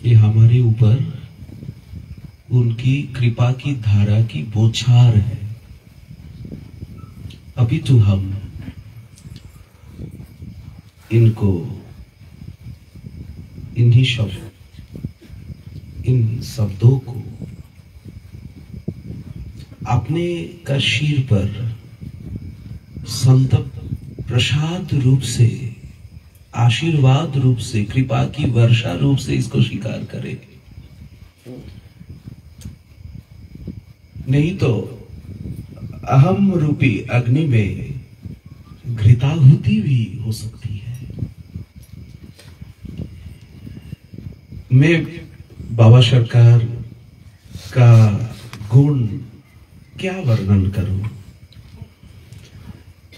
ये हमारे ऊपर उनकी कृपा की धारा की बौछार है। अभी तो हम इनको इन शब्दों को अपने कशीर पर संत प्रसाद रूप से, आशीर्वाद रूप से, कृपा की वर्षा रूप से इसको स्वीकार करें। नहीं तो अहम रूपी अग्नि में घृताहुति भी हो सकती है। मैं बाबा सरकार का गुण क्या वर्णन करूं।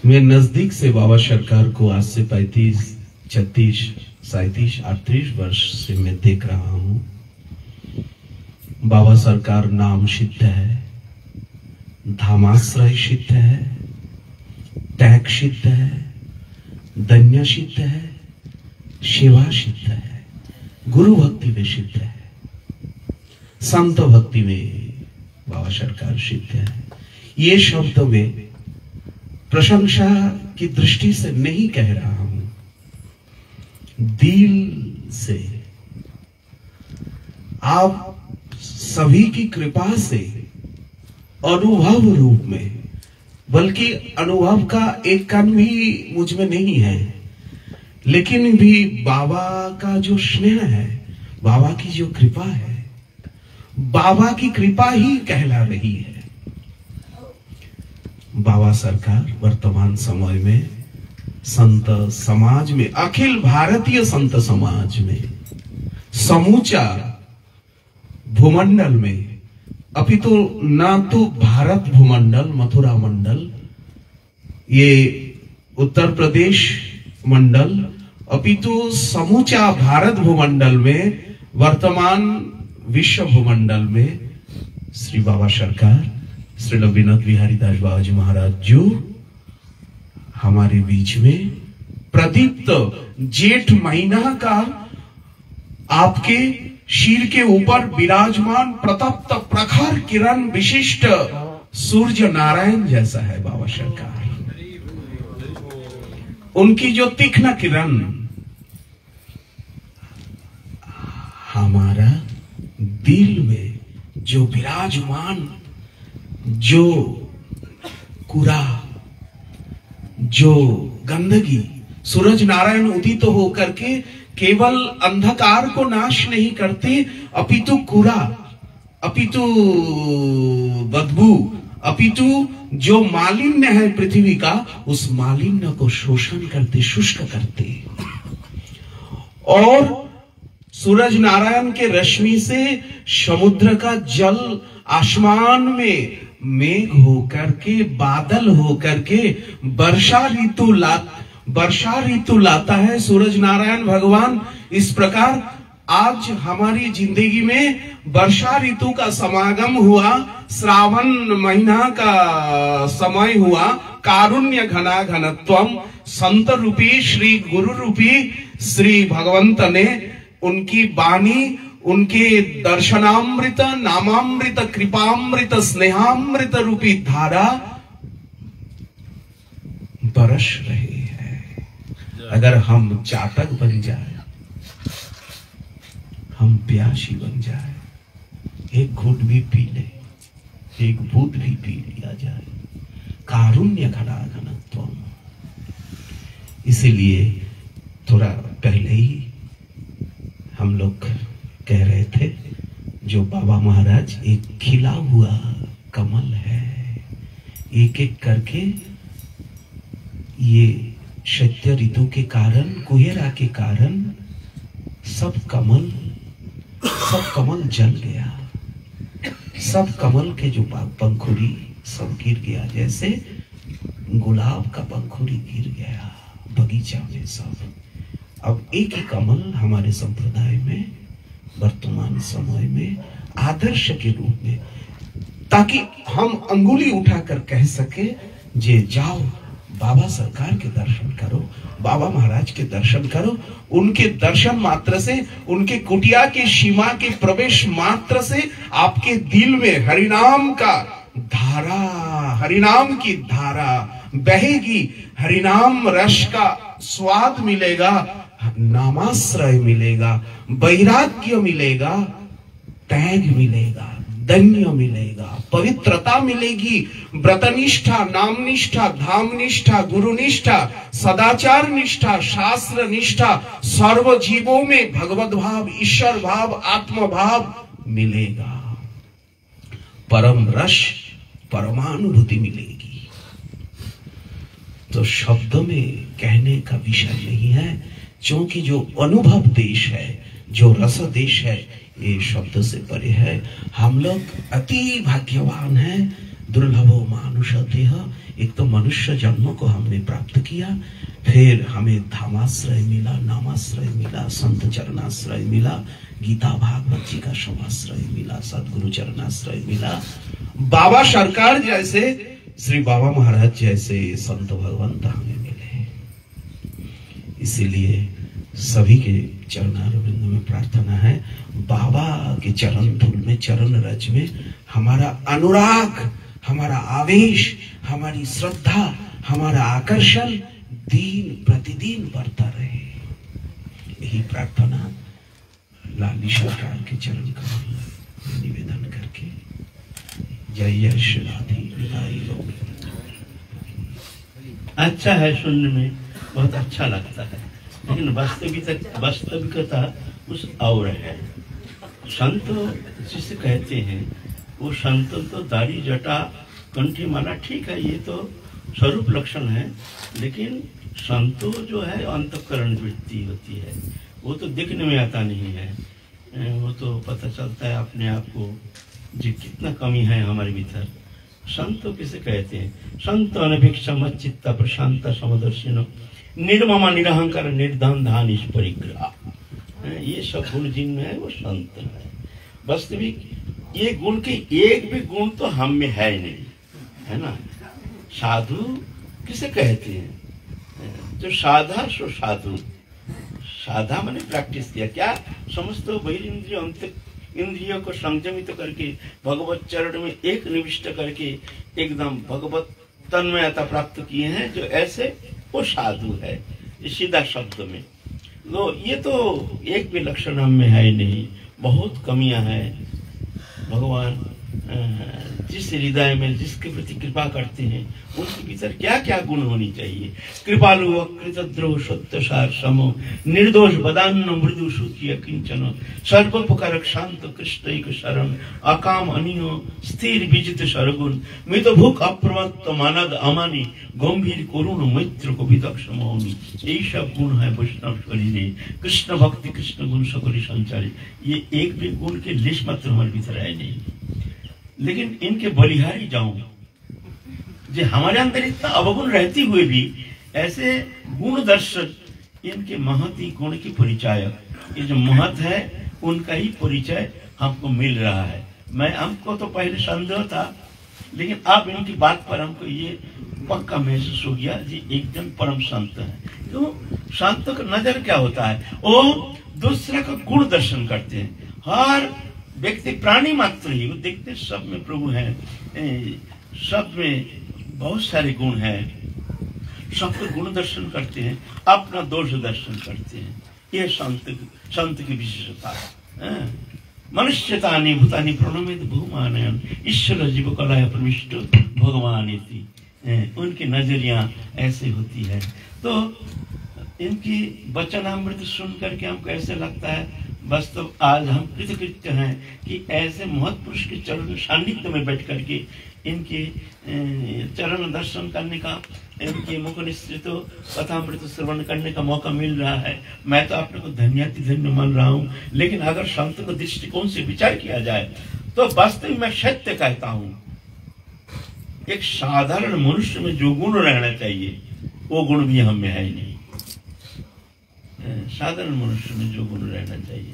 मैं नजदीक से बाबा सरकार को आज से 35, 36, 37, 38 वर्ष से मैं देख रहा हूं। बाबा सरकार नाम सिद्ध है, धामाश्रय सिद्ध है, त्याग सिद्ध है, धन्य सिद्ध है, सेवा सिद्ध है, गुरु भक्ति में सिद्ध है, संत भक्ति में बाबा सरकार सिद्ध है। ये शब्द में प्रशंसा की दृष्टि से नहीं कह रहा हूं, दिल से आप सभी की कृपा से अनुभव रूप में, बल्कि अनुभव का एक कण भी मुझ में नहीं है, लेकिन भी बाबा का जो स्नेह है, बाबा की जो कृपा है, बाबा की कृपा ही कहला रही है। बाबा सरकार वर्तमान समय में संत समाज में, अखिल भारतीय संत समाज में, समूचा भूमंडल में, अपितु ना तो भारत भूमंडल, मथुरा मंडल, ये उत्तर प्रदेश मंडल, अपितु समूचा भारत भूमंडल में, वर्तमान विश्व भूमंडल में श्री बाबा सरकार, श्री विनोद बिहारी दास बाबा जी महाराज जो हमारे बीच में प्रदीप्त जेठ महीना का आपके शीर के ऊपर विराजमान प्रतप्त प्रखर किरण विशिष्ट सूर्य नारायण जैसा है बाबा सरकार। उनकी जो तीक्ष्ण किरण हमारा दिल में जो विराजमान, जो कूड़ा, जो गंदगी, सूरज नारायण उदित तो होकर के केवल अंधकार को नाश नहीं करते, अपितु कूड़ा, अपितु बदबू, अपितु जो मालिन्य है पृथ्वी का, उस मालिन्य को शोषण करते, शुष्क करते। और सूरज नारायण के रश्मि से समुद्र का जल आसमान में मेघ होकर के, बादल होकर के वर्षा ऋतु लाता है सूरज नारायण भगवान। इस प्रकार आज हमारी जिंदगी में वर्षा ऋतु का समागम हुआ, श्रावण महीना का समय हुआ। कारुण्य घना घनत्वम, संत रूपी श्री गुरु रूपी श्री भगवंत ने उनकी वाणी, उनके दर्शनामृत, नामामृत, कृपामृत, स्नेहामृत रूपी धारा बरस रही है। अगर हम चातक बन जाए, हम प्यासी बन जाए, एक घूंट भी पी ले, एक बूंद भी पी लिया जाए। कारुण्य घना घनत्वम। इसीलिए थोड़ा पहले ही हम लोग कह रहे थे, जो बाबा महाराज एक खिला हुआ कमल है, एक एक करके ये शैत्य ऋतु के कारण, कुहेरा के कारण सब कमल जल गया, सब कमल के जो पंखुड़ी सब गिर गया, जैसे गुलाब का पंखुड़ी गिर गया बगीचा में सब। अब एक ही कमल हमारे संप्रदाय में वर्तमान समय में आदर्श के रूप में, ताकि हम अंगुली उठाकर कह सके जे जाओ बाबा सरकार के दर्शन करो, बाबा महाराज के दर्शन करो। उनके दर्शन मात्र से, उनके कुटिया के सीमा के प्रवेश मात्र से आपके दिल में हरिनाम का धारा, हरिनाम की धारा बहेगी, हरिनाम रस का स्वाद मिलेगा, नामाश्रय मिलेगा, वैराग्य मिलेगा, त्याग मिलेगा, धन्य मिलेगा, पवित्रता मिलेगी, व्रतनिष्ठा, नाम निष्ठा, धाम निष्ठा, गुरु निष्ठा, सदाचार निष्ठा, शास्त्र निष्ठा, सर्व जीवों में भगवत भाव, ईश्वर भाव, आत्म भाव मिलेगा, परम रस, परमानुभूति मिलेगी। तो शब्दों में कहने का विषय नहीं है, क्योंकि जो अनुभव देश है, जो रस देश है, ये शब्द से परे है। हम लोग अति भाग्यवान हैं। दुर्लभो मानुषदेह, एक तो मनुष्य जन्म को हमने प्राप्त किया, फिर हमें धामाश्रय मिला, नामाश्रय मिला, संत चरणाश्रय मिला, गीता भागवत जी का समाश्रय मिला, सदगुरु चरणाश्रय मिला, बाबा सरकार जैसे, श्री बाबा महाराज जैसे संत भगवंत हमें मिले। इसीलिए सभी के चरणारविंद में प्रार्थना है, बाबा के चरण धूल में, चरण रज में हमारा अनुराग, हमारा आवेश, हमारी श्रद्धा, हमारा आकर्षण दिन प्रतिदिन बढ़ता रहे। यही प्रार्थना लाली सरकार के चरण कमल में निवेदन करके जय जय श्री राधे विदाई लो। अच्छा है, सुनने में बहुत अच्छा लगता है, लेकिन वास्तविकता कुछ और है। संत जिसे कहते हैं वो संत तो दाढ़ी जटा कंठी माला ठीक है, ये तो स्वरूप लक्षण है, लेकिन संतो जो है अंतःकरण वृत्ति होती है, वो तो दिखने में आता नहीं है, वो तो पता चलता है अपने आप को जी कितना कमी है हमारे भीतर। संतो किसे कहते हैं? संत अनभिक्षा मच्चित्ता प्रशांत समदर्शिनो निर्ममा निरहंकार निर्धन परिग्रह, ये सब गुण जिनमें है वो संत है। वास्तविक ये गुण के एक भी गुण तो हम में है नहीं, है ना। साधु किसे कहते हैं? जो साधा सो साधु। साधा मैंने प्रैक्टिस किया, क्या समस्त बहिर्ंद्रिय अंत इंद्रियों को संयमित करके भगवत चरण में एक निविष्ट करके एकदम भगवत तन्मयता प्राप्त किए हैं, जो ऐसे वो साधु है। सीधा शब्द में तो ये तो एक भी लक्षण हम में है नहीं, बहुत कमियां हैं। भगवान जिस हृदय में जिसके प्रति कृपा करते हैं उनके भीतर क्या क्या गुण होनी चाहिए? कृपालु कृतद्रोह सत्यसार समो निर्दोष बदान्न मृदु शुचि किंचन सर्वोपकारक शांत कृष्ण एक शरण अकाम अनियो स्थिर विजित सरगुण मृत भूख अप्रमत्त मानद अमानी गंभीर करुण मैत्र को विदक्ष मौनी। यही सब गुण है वैष्णव शरीरे कृष्ण भक्ति कृष्ण गुण सकली संचारी। ये एक भी गुण के लिस्ट मात्र हमारे भीतर है नहीं, लेकिन इनके बलिहारी जाऊं जो हमारे अंदर इतना अवगुण रहते हुए भी ऐसे गुण दर्शक इनके महती गुण की परिचायक, ये जो महत है उनका ही परिचय हमको मिल रहा है। मैं हमको तो पहले संदेह था, लेकिन अब इनकी बात पर हमको ये पक्का महसूस हो गया जी एकदम परम संत है। तो संत का नजर क्या होता है? वो दूसरे का गुण दर्शन करते हैं। हर व्यक्ति प्राणी मात्र ही वो देखते सब में प्रभु है, सब में बहुत सारे गुण हैं, सबके गुण दर्शन करते हैं, अपना दोष दर्शन करते हैं। ये संत की विशेषता है। मनुष्यतानि भूतानि प्रणमित भूमानयन ईश्वर जीव कलाय प्रविष्ट भगवान इति। उनकी नजरिया ऐसे होती है। तो इनकी वचनामृत सुन करके हमको ऐसे लगता है वास्तव आज हम कृतकृत्य हैं कि ऐसे महत्पुरुष के चरण सान्निध्य में बैठ करके इनके चरण दर्शन करने का, इनके मुख निश्चित कथामृत श्रवण करने का मौका मिल रहा है। मैं तो अपने को धन्य मान रहा हूँ, लेकिन अगर संत के दृष्टिकोण से विचार किया जाए तो वास्तव में सत्य कहता हूँ, एक साधारण मनुष्य में जो गुण रहना चाहिए वो गुण भी हम में है ही नहीं। साधारण मनुष्य में जो गुण रहना चाहिए,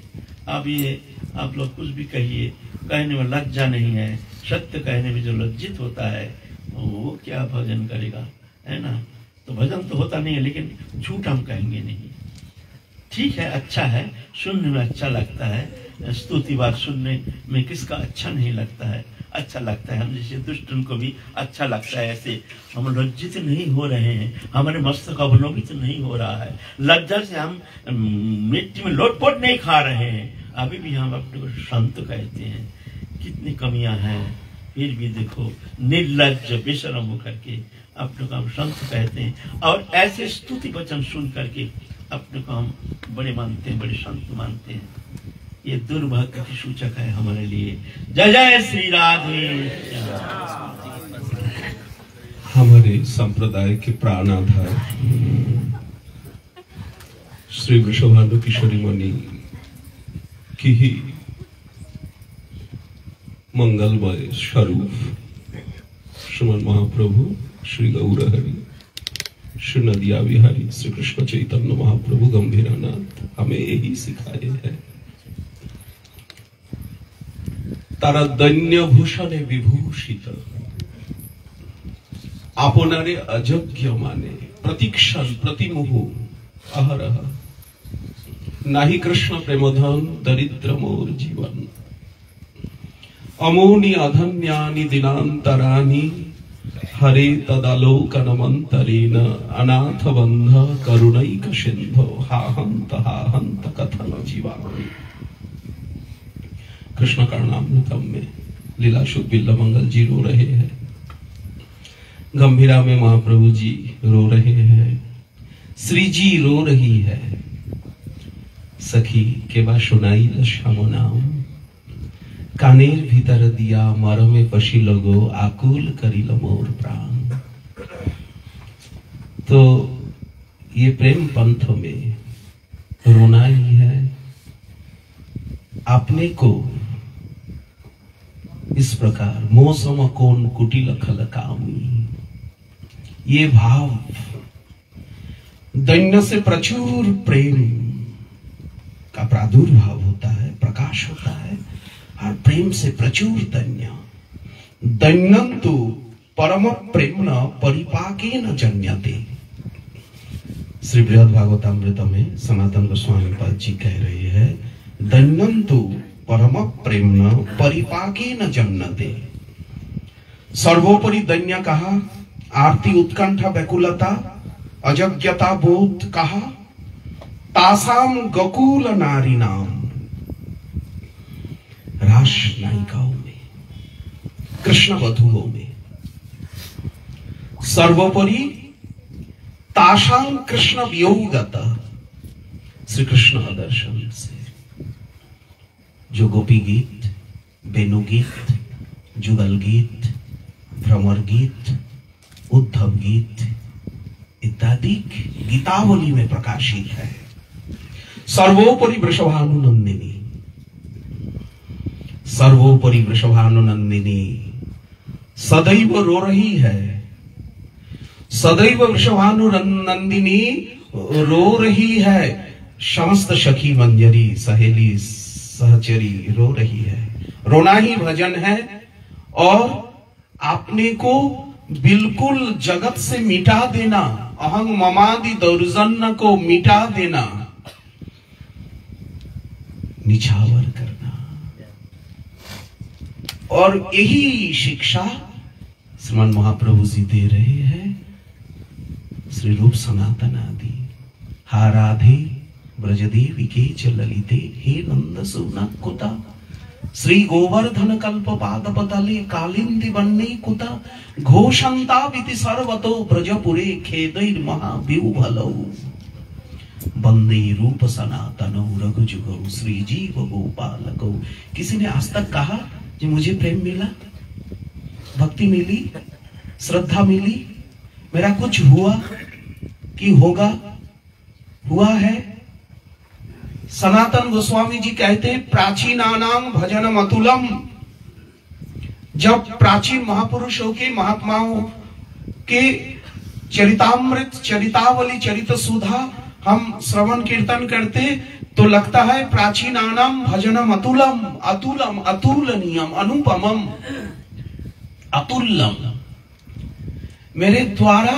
अब ये आप लोग कुछ भी कहिए, कहने में लज्जा नहीं है। सत्य कहने में जो लज्जित होता है वो क्या भजन करेगा, है ना। तो भजन तो होता नहीं है, लेकिन झूठ हम कहेंगे नहीं। ठीक है, अच्छा है, सुनने में अच्छा लगता है, स्तुति बात सुनने में किसका अच्छा नहीं लगता है, अच्छा लगता है। हम जैसे दुष्ट उनको भी अच्छा लगता है। ऐसे हम लज्जित नहीं हो रहे हैं, हमारे मस्तक अवलोकित नहीं हो रहा है, लज्जा से हम मिट्टी में लोटपोट नहीं खा रहे हैं, अभी भी हम अपने को संत कहते हैं। कितनी कमियां हैं, फिर भी देखो निर्लज्ज बेशरम होकर के अपने को हम संत कहते हैं, और ऐसे स्तुति वचन सुन करके अपने को हम बड़े मानते हैं, बड़े संत मानते हैं। ये दुर्भाग्य की सूचक है हमारे लिए। जय जय श्री राधे। हमारे संप्रदाय के प्राणाधार श्री वृषभानु किशोरी मणि की ही मंगलमय स्वरूप श्रीमन महाप्रभु श्री गौरहरि श्री नदिया विहारी श्री कृष्ण चैतन्य महाप्रभु गंभीरानाथ हमें यही सिखाए हैं। तारा दैन्य भूषणे विभूषित आपनारे अयोग्य माने प्रतिक्षण प्रतिमुह अहरह नाही कृष्ण प्रेमधन दरिद्र मोर जीवन अमोनि अधन्यानि दिनांतरानि हरे तदालोकनमंतरेण अनाथ बंध करुणैक सिंधो हा हंत कथन जीवानि। कृष्ण कर्णामृतम में लीला शुभ बिल्ला मंगल जी रो रहे हैं, गंभीरा में महाप्रभु जी रो रहे हैं, श्री जी रो रही है। सखी के बा सुनाई श्याम नाम कानेर भीतर दिया मरमे पशी लगो आकुल करिल मोर प्राण। तो ये प्रेम पंथ में रोना ही है, अपने को इस प्रकार मौसम कौन कुटिल खल कामी, ये भाव दैन्य से प्रचुर प्रेम का प्रादुर्भाव होता है, प्रकाश होता है, और प्रेम से प्रचुर दैन्य। दैन्यंतु परम प्रेम न परिपाकेन जन्यते। श्री बृहद भागवतामृत में सनातन गोस्वामी पाद जी कह रहे हैं, दैन्यंतु परम प्रेम न परिपाकेन जन्यते। सर्वोपरि दैन्य कहा, आरती उत्कंठा व्याकुलता अजज्ञता बोध कहा, तासाम गकुल नारी नाम। रास नायिकाओं में, कृष्ण वधुओं में सर्वोपरि तासाम कृष्ण वियोगत, श्री कृष्ण दर्शन से जो गोपी गीत, वेणु गीत, जुगल गीत, भ्रमर गीत, उद्धव गीत इत्यादि गीतावली में प्रकाशित है। सर्वोपरि वृषभानुनंदिनी, सर्वोपरि वृषभानुनंदिनी सदैव रो रही है। सदैव वृषभानुनंदिनी रो रही है। समस्त सखी मंजरी सहेली सहचरी रो रही है। रोना ही भजन है, और अपने को बिल्कुल जगत से मिटा देना, अहं ममादि दौर्जन्य को मिटा देना, निछावर करना। और यही शिक्षा श्रीमान महाप्रभु जी दे रहे हैं। श्री रूप सनातन आदि हा राधे ब्रजदेवी के च ललिते हे नंद सुना कुता, श्री गोवर्धन कल्प पाद पतले कालिंदी वन्ने कुता, घोषंता विति सर्वतो ब्रजपुरे खेदैर महाव्यूभलौ, वंदे रूप सनातनौ रघुजुगौ श्री जीव गोपालकौ। किसी ने आज तक कहा कि मुझे प्रेम मिला, भक्ति मिली, श्रद्धा मिली, मेरा कुछ हुआ कि होगा? हुआ है। सनातन गोस्वामी जी कहते हैं, प्राचीनानां भजनम अतुलम। जब प्राचीन महापुरुषों के, महात्माओं के चरितामृत, चरितावली, चरित सुधा हम श्रवण कीर्तन करते तो लगता है प्राचीनानां भजनम अतुलम, अतुलम, अतुलनीयम, अनुपमम, अतुल्यम। मेरे द्वारा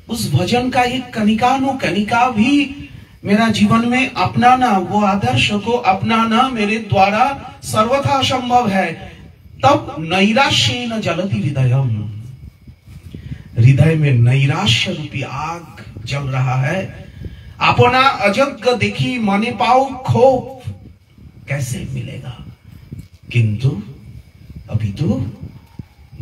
उस भजन का एक कनिका भी मेरा जीवन में अपनाना, वो आदर्श को अपनाना मेरे द्वारा सर्वथा संभव है। तब नैराश्येन जलति हृदयम, हृदय में नैराश्य रूपी आग जल रहा है। अपना अजग देखी मने पाओ खोप, कैसे मिलेगा? किंतु अभी तो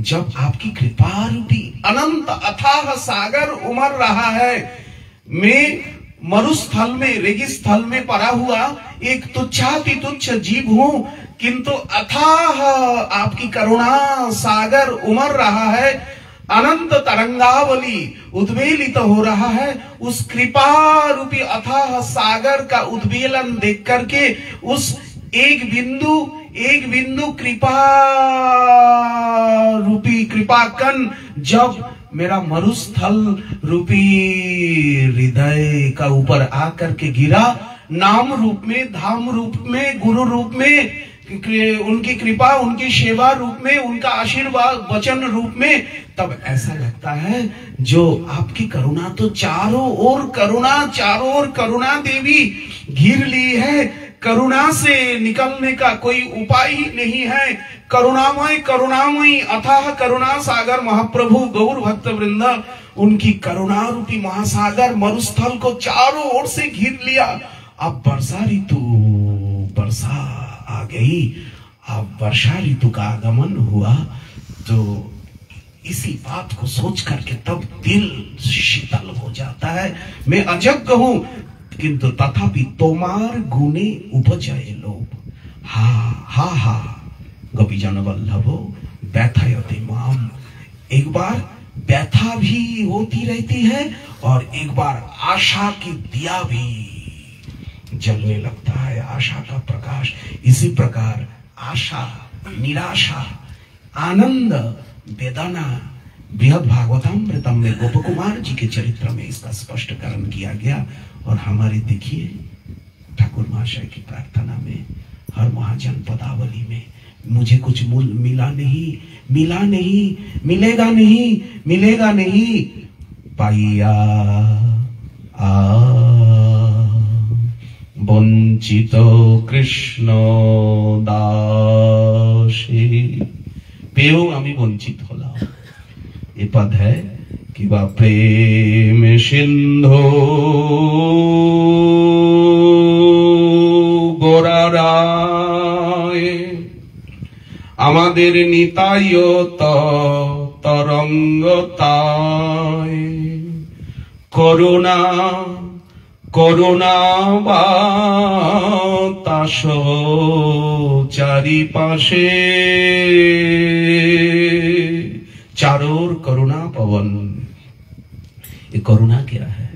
जब आपकी कृपा रूपी अनंत अथाह सागर उमड़ रहा है, मैं मरुस्थल में, रेगिस्थल में पड़ा हुआ एक तुच्छाति तुच्छ जीव हूं, किंतु अथाह आपकी करुणा सागर उमड़ रहा है, अनंत तरंगावली उद्वेलित हो रहा है। उस कृपा रूपी अथाह सागर का उद्वेलन देख करके उस एक बिंदु कृपा रूपी कृपा कण जब मेरा मरुस्थल रूपी हृदय का ऊपर आकर के गिरा, नाम रूप में, धाम रूप में, गुरु रूप में, उनकी कृपा, उनकी सेवा रूप में, उनका आशीर्वाद वचन रूप में, तब ऐसा लगता है जो आपकी करुणा तो चारों ओर करुणा देवी घिर ली है। करुणा से निकलने का कोई उपाय ही नहीं है। करुणामयी अथाह करुणा सागर महाप्रभु गौर भक्त वृंद, उनकी करुणा रूपी महासागर मरुस्थल को चारों ओर से घिर लिया। अब वर्षा आ गई, अब वर्षा ऋतु का आगमन हुआ, तो इसी बात को सोच करके तब दिल शीतल हो जाता है। मैं अजग हूं, किंतु तथापि तोमार गुणे उपजय लोभ। हा गोपीजन वल्लभो व्यथयते माम। एक बार व्यथा भी होती रहती है और एक बार आशा की दिया भी जलने लगता है, आशा का प्रकाश। इसी प्रकार आशा, निराशा, आनंद, वेदना बृहद भागवतामृतम में गोप कुमार जी के चरित्र में इसका स्पष्टकरण किया गया। और हमारे देखिए ठाकुर महाशय की प्रार्थना में, हर महाजन पदावली में, मुझे कुछ मिला नहीं, मिलेगा नहीं, पाइया वंचित कृष्ण दासे, पेयो आमी वंचित हलाम। ये पद है कि बा प्रेम सिंधु गोराराय आमादेर निताय तरंगताय করুণা বাতাস চারিপাশে चारों ओर करुणा पवन। ये करुणा क्या है?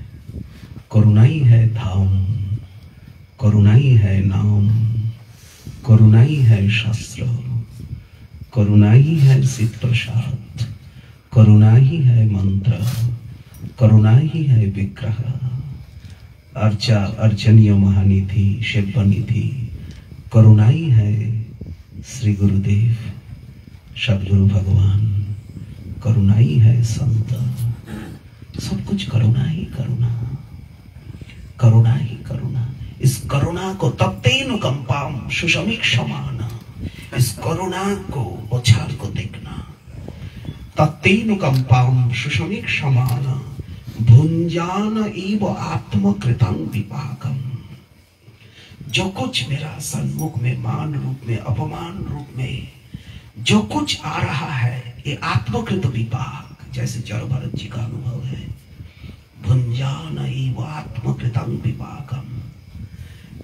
करुणा ही है धाम, करुणा ही है नाम, करुणा ही है शास्त्र, करुणा ही है सिद्ध प्रसाद, करुणा ही है मंत्र, करुणा ही है विग्रह। अर्चनीय महानिधि शिवनिधि करुणा ही है श्री गुरुदेव सदगुरु भगवान, करुणा ही है संत। सब कुछ करुणा ही करुणा, करुणा ही करुणा। इस करुणा को तप्तेनुकंपाम सुषमीक्षमान, इस करुणा को बौछार को देखना। तप्तेनुकंपाम सुषमीक्षमान भुंजान इव आत्मकृतं विपाकम। जो कुछ मेरा सन्मुख में मान रूप में, अपमान रूप में जो कुछ आ रहा है, ये आत्मकृत विपाक, जैसे जड़ भरत जी का अनुभव है। भुंजान इव आत्मकृतं विपाकम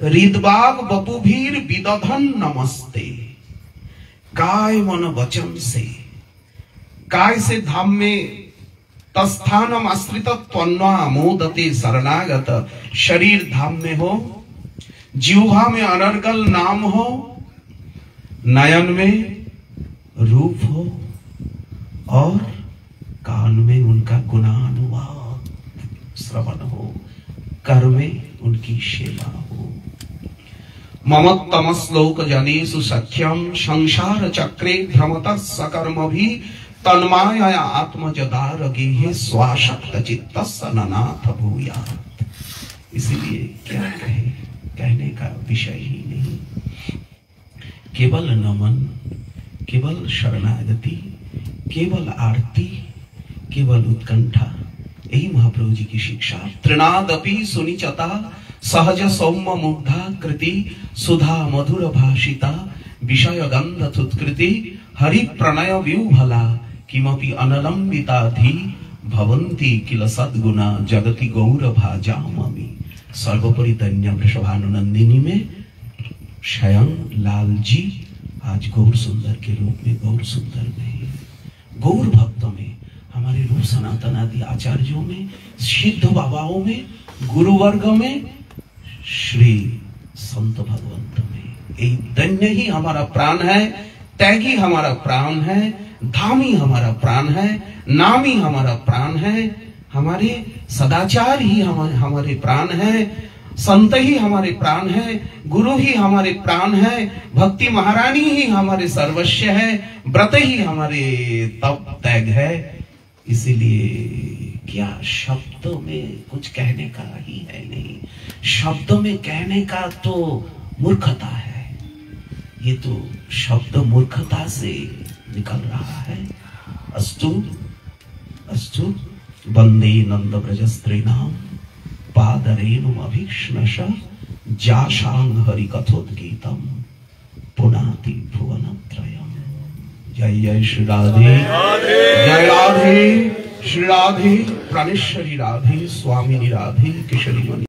हृदबाग बपुभीर विदधन नमस्ते। काय मन वचन से, काय से धाम में तस्थानम आश्रित त्वन्वा मोदते शरणागत। शरीर धाम में हो, जीवा में अनर्गल नाम हो, नयन में रूप हो और कान में उनका गुणानुवाद श्रवण हो, कर में उनकी सेवा हो। ममत्तम श्लोक जनेषु सख्यम संसार चक्रे भ्रमतः सकर्म भी तन्माया आत्मजदार गेहे स्वाशक्त चित्तस्य ननाथ भूयात्। इसलिए क्या कहे, कहने का विषय ही नहीं। केवल नमन, केवल शरणागति, केवल आरती, केवल उत्कंठा, यही महाप्रभु जी की शिक्षा। तृणादपि सुनिचता सहज सौम्य मुग्धा कृति सुधा मधुर भाषिता विषय गंध थुत्कृति हरि प्रणय व्यूभला किमपि अनलंबिता धि भवन्ति किल सद्गुणा जगति गौर भाजामि। सर्वोपरि धन्य वृषभानुनंदिनी में स्वयं लाल जी आज गौर सुंदर के रूप में, गौर सुंदर में, गौर भक्तों में, हमारे रूप सनातन आदि आचार्यों में, सिद्ध बाबाओं में, गुरु वर्ग में, श्री संत भगवंत में। एक धन्य ही हमारा प्राण है, त्यागी हमारा प्राण है, धामी हमारा प्राण है, नामी हमारा प्राण है, हमारे सदाचार ही हमारे प्राण है, संत ही हमारे प्राण है, गुरु ही हमारे प्राण है, भक्ति महारानी ही हमारे सर्वस्व है, व्रत ही हमारे तप त्याग है। इसीलिए क्या शब्दों में कुछ कहने का ही है नहीं। शब्दों में कहने का तो मूर्खता है, ये तो शब्द मूर्खता से निकल रहा है। अस्तु अस्तु वंदे नंद ब्रज स्त्रीणाम पादरेणुम अभीक्ष्णश जाशांग हरि कथोद्गीतम पुनाति भुवनत्रयम्। जय जय श्री राधे, जय राधे, श्री राधे, प्राणेश्वरी राधे, स्वामिनी राधे, किशोरी मणि।